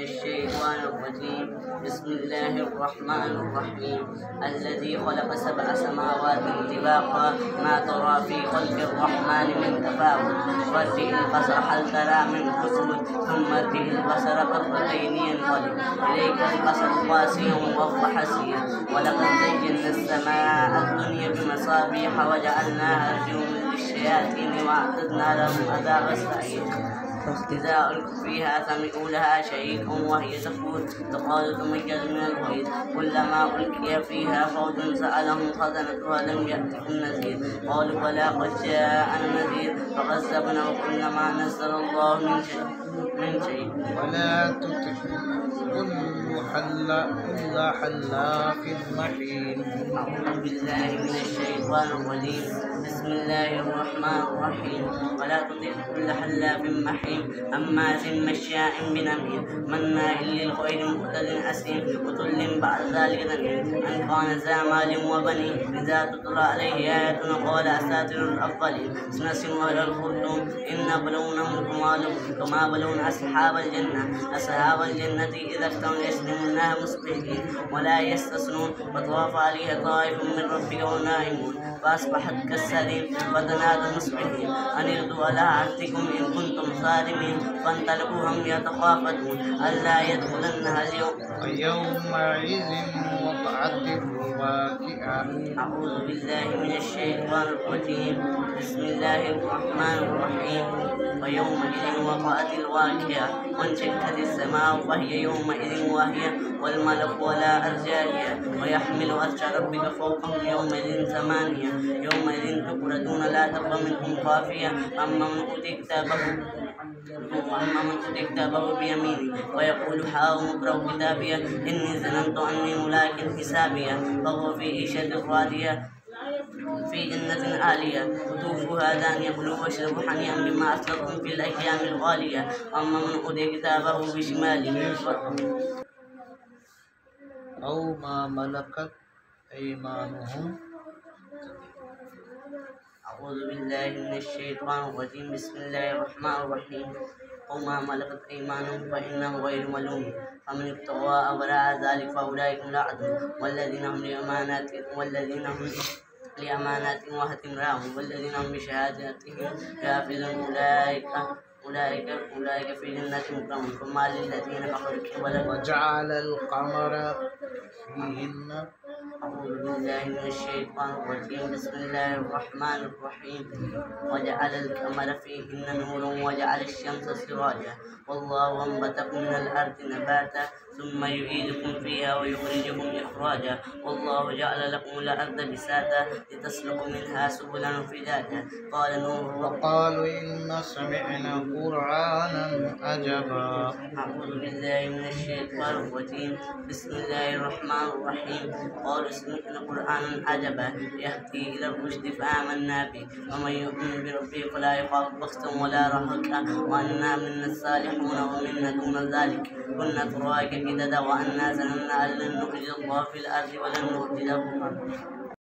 الشيطان الرجيم. بسم الله الرحمن الرحيم. الذي خلق 7 سماوات طباقا ما ترى في خلق الرحمن من تفاوت فارجع البصر هل ترى من فسود ثم ارجع البصر كرتين ينقلب إليك البصر قاسيا وهو حسير ولقد زينا السماء الدنيا بمصابيح وجعلناها رجوما للشياطين وأعتدنا لهم عذاب السعير. إذا ألقوا فيها سمعوا لها شهيقا وهي تفور تقال تميز من الغيظ كلما ألقي فيها فوج سألهم خزنتها لم يأتكم نذير قالوا بلى قد جاءنا نذير فكذبنا وقلنا ما نزل الله من شيء ولا تطع كل حلاف مهين. أعوذ بالله من الشيطان الرجيم. بسم الله الرحمن الرحيم. ولا تطع كل حلاف مهين هماز مشاء بنميم مناع للخير معتد أثيم عتل بعد ذلك نديم أن كان ذا مال وبنين إذا تتلى عليه آياتنا قال أساطير الأولين سنسمها على الخرطوم إنا بلونهم كما بلون أصحاب الجنة إذا افتنوا يسلمونها مصبحين ولا يستثنون وطاف عليها طائف من ربك ونائمون فأصبحت كالسريم فتنادوا مصبحين أن اغدوا على حرثكم إن كنتم صارمين فانطلقوا هم يتخافتون ألا يدخلنها ويومئذ وقعت الواقعة. أعوذ بالله من الشيطان الرجيم. بسم الله الرحمن الرحيم. ويومئذ وقعت الواقعة وانشقت السماء فهي يومئذ واهية والملك ولا أرجائها ويحمل عرش ربك فوقهم يومئذ 8 يومئذ تبردون لا تبقى منكم خافية أما من أوتي كتابه بيمينه ويقول هاؤم اقرءوا كتابيه إني ظننت أني ملاق حسابيه فهو في عيشة راضية في جنة عالية قطوفها دانية كلوا واشربوا حنيئا بما أسلفتم في الأيام الخالية أما من أوتي كتابه بشماله أو ما ملكت أيمانهم. أعوذ بالله من الشيطان الرجيم. بسم الله الرحمن الرحيم. وما ملكت أيمانهم فإنهم غير ملومين فمن ابتغى وراء ذلك فأولئك هم العادون والذين هم لأماناتهم وعهدهم راعون والذين هم بشهاداتهم حافظون أولئك في جنات مكرمون فما للذين كفروا وجعل القمر فيهن. أعوذ بالله من الشيطان الرجيم. بسم الله الرحمن الرحيم. وجعل القمر فيهن نورا وجعل الشمس سراجا والله أنبتكم من الأرض نباتا ثم يعيدكم فيها ويخرجكم إخراجا والله جعل لكم الأرض بساطا لتسلكوا منها سبلا فجاجا قال نوح وقالوا إنا سمعنا قرآنا عجبا. أعوذ بالله من الشيطان الرجيم. بسم الله الرحمن الرحيم. قالوا سمعنا قرآنا عجبا يهدي إلى الرشد فآمنا به ومن يؤمن بربه فلا يخاف بخسا ولا رهقا وأنا منا الصالحون ومنا دون ذلك كنا ترائك كددا وأنا ظننا أن لن نخرج الله في الأرض ولن نخرجه